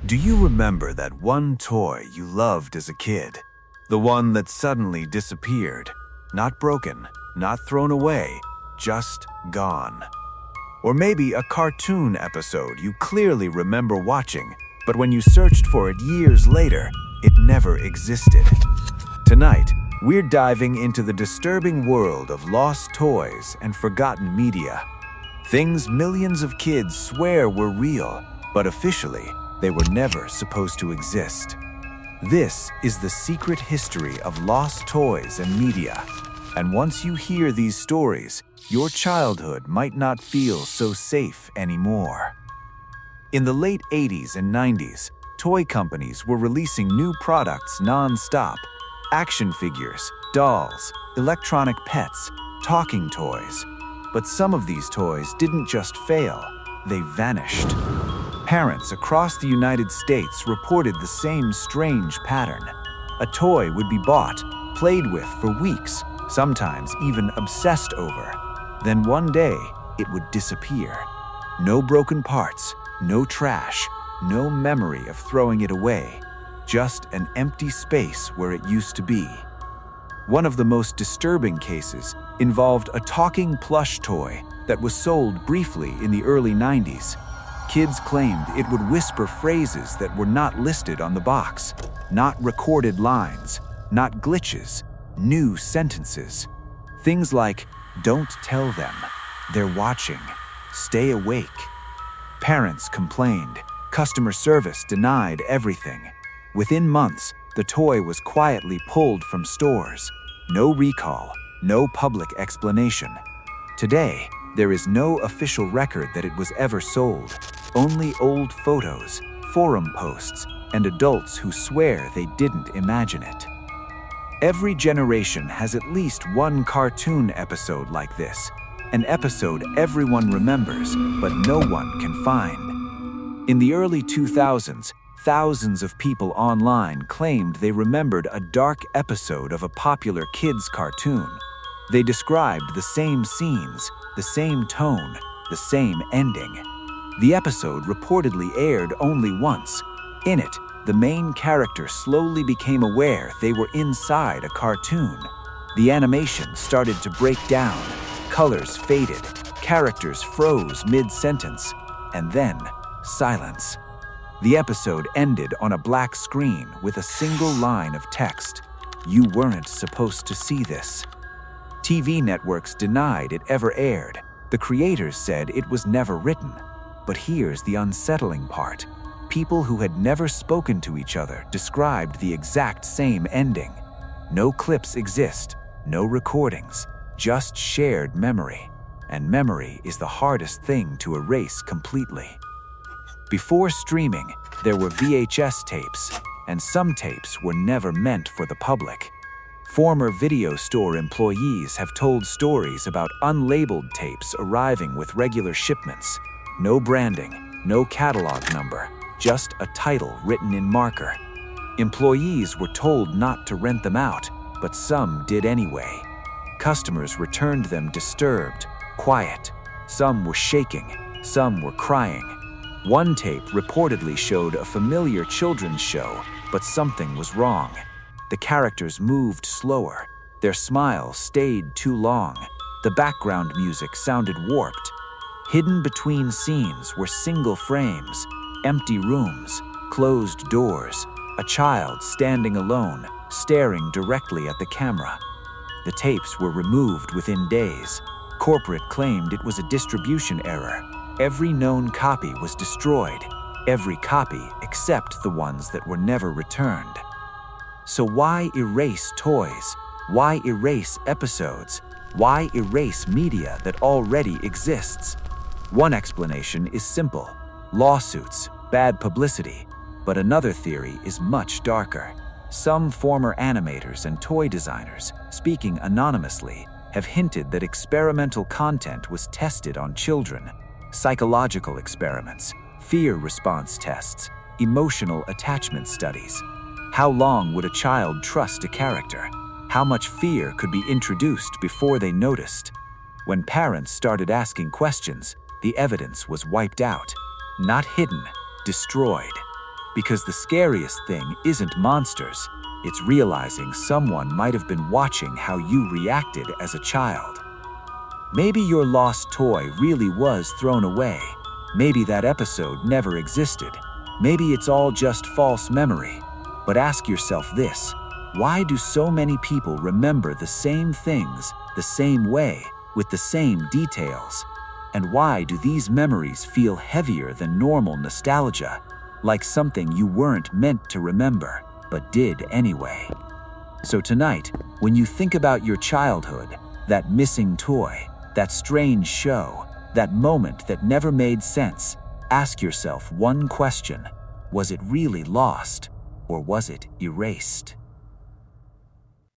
Do you remember that one toy you loved as a kid? The one that suddenly disappeared? Not broken, not thrown away, just gone. Or maybe a cartoon episode you clearly remember watching, but when you searched for it years later, it never existed. Tonight, we're diving into the disturbing world of lost toys and forgotten media. Things millions of kids swear were real, but officially, they were never supposed to exist. This is the secret history of lost toys and media. And once you hear these stories, your childhood might not feel so safe anymore. In the late 80s and 90s, toy companies were releasing new products non-stop. Action figures, dolls, electronic pets, talking toys. But some of these toys didn't just fail, they vanished. Parents across the United States reported the same strange pattern. A toy would be bought, played with for weeks, sometimes even obsessed over. Then one day, it would disappear. No broken parts, no trash, no memory of throwing it away. Just an empty space where it used to be. One of the most disturbing cases involved a talking plush toy that was sold briefly in the early 90s. Kids claimed it would whisper phrases that were not listed on the box, not recorded lines, not glitches, new sentences. Things like, "Don't tell them, they're watching, stay awake." Parents complained, customer service denied everything. Within months, the toy was quietly pulled from stores. No recall, no public explanation. Today, there is no official record that it was ever sold. Only old photos, forum posts, and adults who swear they didn't imagine it. Every generation has at least one cartoon episode like this, an episode everyone remembers but no one can find. In the early 2000s, thousands of people online claimed they remembered a dark episode of a popular kids' cartoon. They described the same scenes, the same tone, the same ending. The episode reportedly aired only once. In it, the main character slowly became aware they were inside a cartoon. The animation started to break down, colors faded, characters froze mid-sentence, and then silence. The episode ended on a black screen with a single line of text. "You weren't supposed to see this." TV networks denied it ever aired. The creators said it was never written. But here's the unsettling part. People who had never spoken to each other described the exact same ending. No clips exist, no recordings, just shared memory. And memory is the hardest thing to erase completely. Before streaming, there were VHS tapes, and some tapes were never meant for the public. Former video store employees have told stories about unlabeled tapes arriving with regular shipments. No branding, no catalog number, just a title written in marker. Employees were told not to rent them out, but some did anyway. Customers returned them disturbed, quiet. Some were shaking, some were crying. One tape reportedly showed a familiar children's show, but something was wrong. The characters moved slower. Their smiles stayed too long. The background music sounded warped. Hidden between scenes were single frames, empty rooms, closed doors, a child standing alone, staring directly at the camera. The tapes were removed within days. Corporate claimed it was a distribution error. Every known copy was destroyed, every copy except the ones that were never returned. So why erase toys? Why erase episodes? Why erase media that already exists? One explanation is simple: lawsuits, bad publicity. But another theory is much darker. Some former animators and toy designers, speaking anonymously, have hinted that experimental content was tested on children. Psychological experiments, fear response tests, emotional attachment studies. How long would a child trust a character? How much fear could be introduced before they noticed? When parents started asking questions, the evidence was wiped out. Not hidden, destroyed. Because the scariest thing isn't monsters, it's realizing someone might have been watching how you reacted as a child. Maybe your lost toy really was thrown away. Maybe that episode never existed. Maybe it's all just false memory. But ask yourself this: why do so many people remember the same things, the same way, with the same details? And why do these memories feel heavier than normal nostalgia, like something you weren't meant to remember, but did anyway? So tonight, when you think about your childhood, that missing toy, that strange show, that moment that never made sense, ask yourself one question: was it really lost, or was it erased?